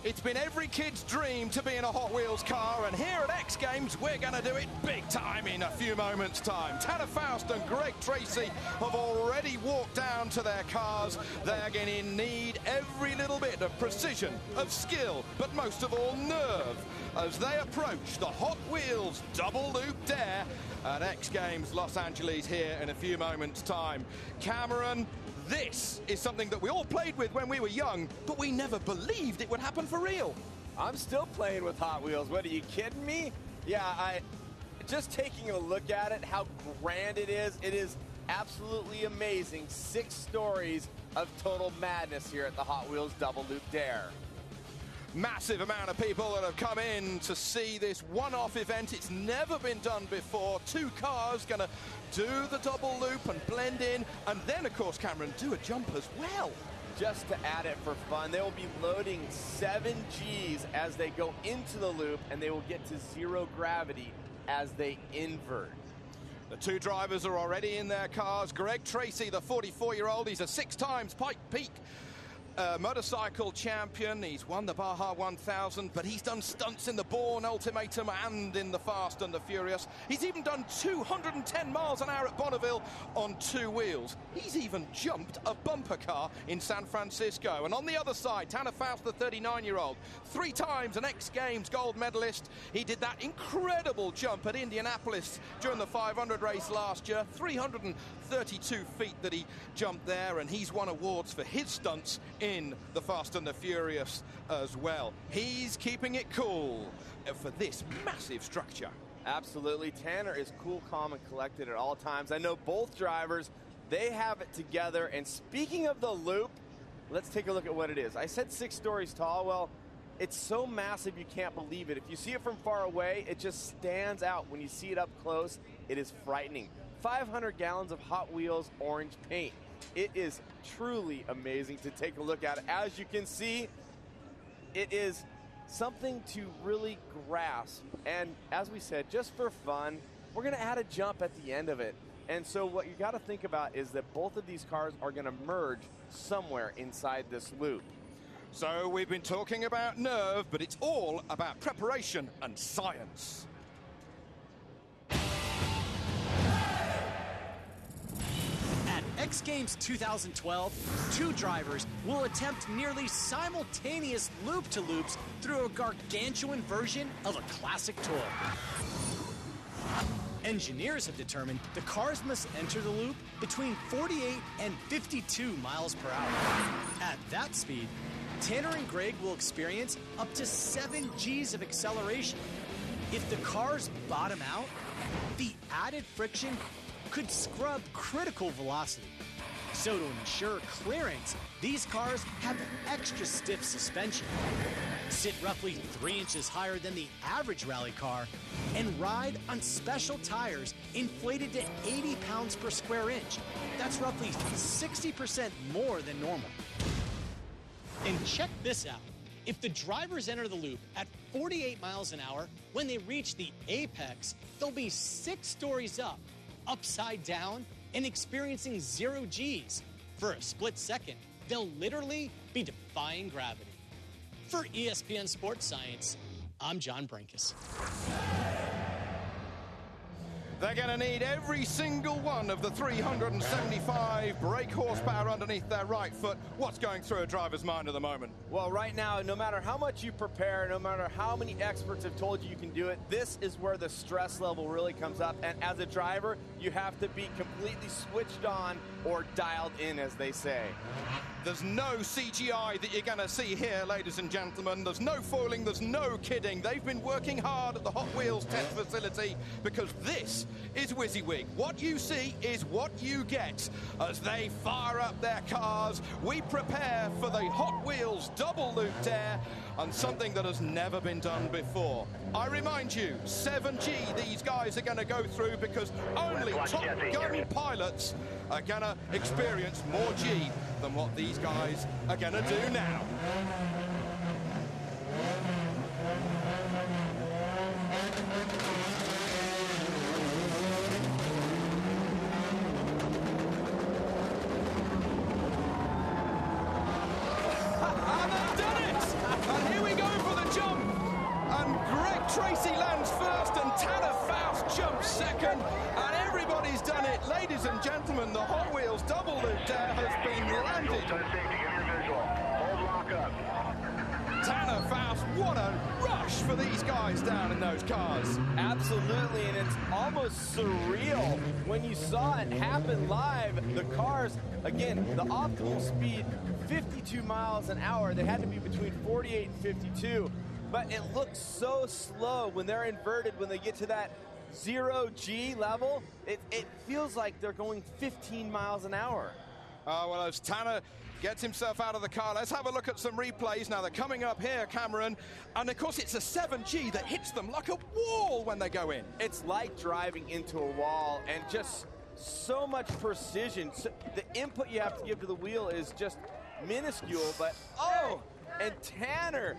It's been every kid's dream to be in a Hot Wheels car, and here at X Games, we're going to do it big time in a few moments' time. Tanner Faust and Greg Tracy have already walked down to their cars. They're going to need every little bit of precision, of skill, but most of all, nerve, as they approach the Hot Wheels Double Loop Dare at X Games Los Angeles here in a few moments' time. Cameron, this is something that we all played with when we were young, but we never believed it would happen for real. I'm still playing with Hot Wheels. What, are you kidding me? Yeah, just taking a look at it, how grand it is absolutely amazing. 6 stories of total madness here at the Hot Wheels Double Loop Dare. Massive amount of people that have come in to see this one-off event. It's never been done before. 2 cars going to do the double loop and blend in, and then, of course, Cameron, do a jump as well. Just to add it for fun, they will be loading 7 Gs as they go into the loop, and they will get to 0 gravity as they invert. The 2 drivers are already in their cars. Greg Tracy, the 44-year-old, he's a 6 times Pike Peak motorcycle champion. He's won the Baja 1000, but he's done stunts in the Bourne Ultimatum and in the Fast and the Furious. He's even done 210 miles an hour at Bonneville on 2 wheels. He's even jumped a bumper car in San Francisco. And on the other side, Tanner Faust, the 39-year-old, 3 times an X Games gold medalist. He did that incredible jump at Indianapolis during the 500 race last year, 332 feet that he jumped there, and he's won awards for his stunts in the Fast and the Furious as well. He's keeping it cool for this massive structure. Absolutely. Tanner is cool, calm, and collected at all times. I know both drivers, they have it together. And speaking of the loop, let's take a look at what it is. I said 6 stories tall. Well, it's so massive you can't believe it. If you see it from far away, it just stands out. When you see it up close, it is frightening. 500 gallons of Hot Wheels orange paint. It is truly amazing to take a look at it. As you can see, it is something to really grasp. And as we said, just for fun, we're going to add a jump at the end of it. And so what you got to think about is that both of these cars are going to merge somewhere inside this loop. So we've been talking about nerve, but it's all about preparation and science. X Games 2012, 2 drivers will attempt nearly simultaneous loop-to-loops through a gargantuan version of a classic toy. Engineers have determined the cars must enter the loop between 48 and 52 miles per hour. At that speed, Tanner and Greg will experience up to 7 Gs of acceleration. If the cars bottom out, the added friction could scrub critical velocity. So to ensure clearance, these cars have extra stiff suspension, sit roughly 3 inches higher than the average rally car, and ride on special tires inflated to 80 pounds per square inch. That's roughly 60% more than normal. And check this out. If the drivers enter the loop at 48 miles an hour, when they reach the apex, they'll be 6 stories up, upside down, and experiencing 0 Gs. For a split second, they'll literally be defying gravity. For ESPN Sports Science, I'm John Brinkus. They're going to need every single one of the 375 brake horsepower underneath their right foot. What's going through a driver's mind at the moment? Well, right now, no matter how much you prepare, no matter how many experts have told you can do it, this is where the stress level really comes up. And as a driver, you have to be completely switched on or dialed in, as they say. There's no CGI that you're going to see here, ladies and gentlemen. There's no foiling, there's no kidding. They've been working hard at the Hot Wheels test facility because this is WYSIWYG. What you see is what you get. As they fire up their cars, we prepare for the Hot Wheels Double Loop Dare and something that has never been done before. I remind you, 7G these guys are going to go through because only Top Gun pilots are going to experience more G than what these guys are going to do now. And they've done it! And here we Tracy lands first and Tanner Faust jumps second, and everybody's done it. Ladies and gentlemen, the Hot Wheels double loop dare has been landed. Hold lock up. Tanner Faust, what a rush for these guys down in those cars. Absolutely, and it's almost surreal when you saw it happen live. The cars, again, the optimal speed, 52 miles an hour. They had to be between 48 and 52, but it looks so slow when they're inverted. When they get to that 0G level, it feels like they're going 15 miles an hour. Well, as Tanner gets himself out of the car, let's have a look at some replays. Now they're coming up here, Cameron, and of course it's a 7G that hits them like a wall when they go in. It's like driving into a wall, and just so much precision. So the input you have to give to the wheel is just minuscule, but oh, and Tanner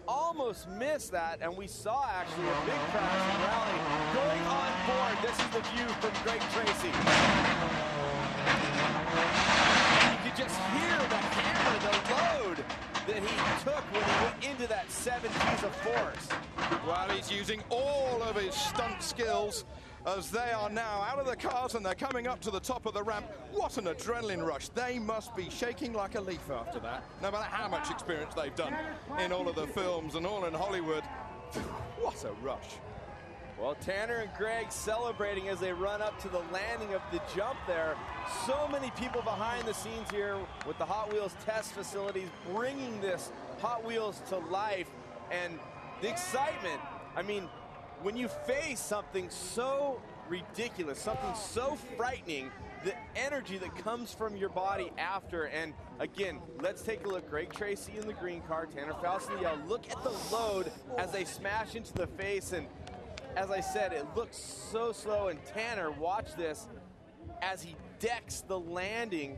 almost missed that, and we saw actually a big crash and rally going on board. This is the view from Greg Tracy. You could just hear the hammer, the load that he took when he went into that 7 Gs of force. Well, he's using all of his stunt skills as they are now out of the cars and they're coming up to the top of the ramp. What an adrenaline rush. They must be shaking like a leaf after that, no matter how much experience they've done in all of the films and all in Hollywood. What a rush. Well, Tanner and Greg celebrating as they run up to the landing of the jump there. So many people behind the scenes here with the Hot Wheels test facilities bringing this Hot Wheels to life. And the excitement, I mean, when you face something so ridiculous, something so frightening, the energy that comes from your body after. And again, let's take a look. Greg Tracy in the green car, Tanner Faust in the yellow. Look at the load as they smash into the face. And as I said, it looks so slow. And Tanner, watch this as he decks the landing.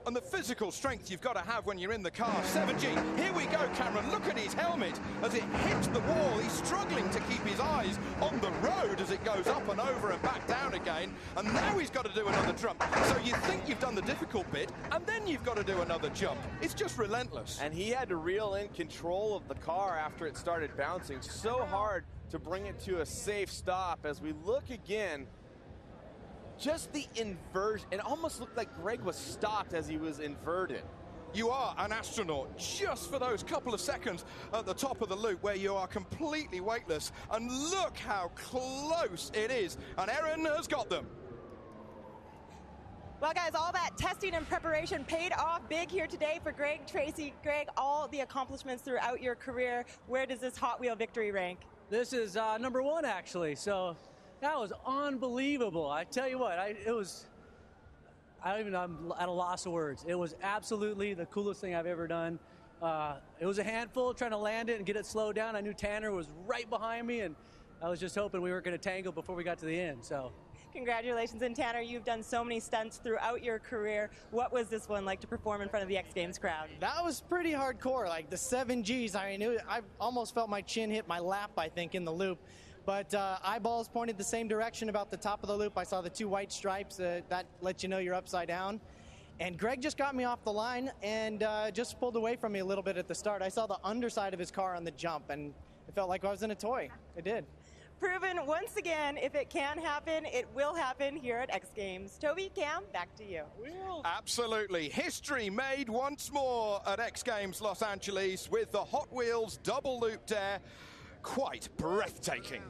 And the physical strength you've got to have when you're in the car. 7G, here we go, Cameron. Look at his helmet as it hits the wall. He's struggling to keep his eyes on the road as it goes up and over and back down again. And now he's got to do another jump. So you think you've done the difficult bit, and then you've got to do another jump. It's just relentless. And he had to reel in control of the car after it started bouncing. So hard to bring it to a safe stop. As we look again, just the inversion, it almost looked like Greg was stopped as he was inverted. You are an astronaut just for those couple of seconds at the top of the loop where you are completely weightless. And look how close it is. And Erin has got them. Well, guys, all that testing and preparation paid off big here today for Greg Tracy. Greg, all the accomplishments throughout your career, where does this Hot Wheel victory rank? This is number one, actually. So that was unbelievable. I tell you what, I'm at a loss of words. It was absolutely the coolest thing I've ever done. It was a handful trying to land it and get it slowed down. I knew Tanner was right behind me, and I was just hoping we weren't going to tangle before we got to the end. So, congratulations. And Tanner, you've done so many stunts throughout your career. What was this one like to perform in front of the X Games crowd? That was pretty hardcore. Like the 7 Gs, I mean, I almost felt my chin hit my lap, I think, in the loop. But eyeballs pointed the same direction about the top of the loop. I saw the 2 white stripes. That lets you know you're upside down. And Greg just got me off the line and just pulled away from me a little bit at the start. I saw the underside of his car on the jump, and it felt like I was in a toy. It did. Proven once again, if it can happen, it will happen here at X Games. Toby, Cam, back to you. Absolutely. History made once more at X Games Los Angeles with the Hot Wheels double loop dare. Quite breathtaking.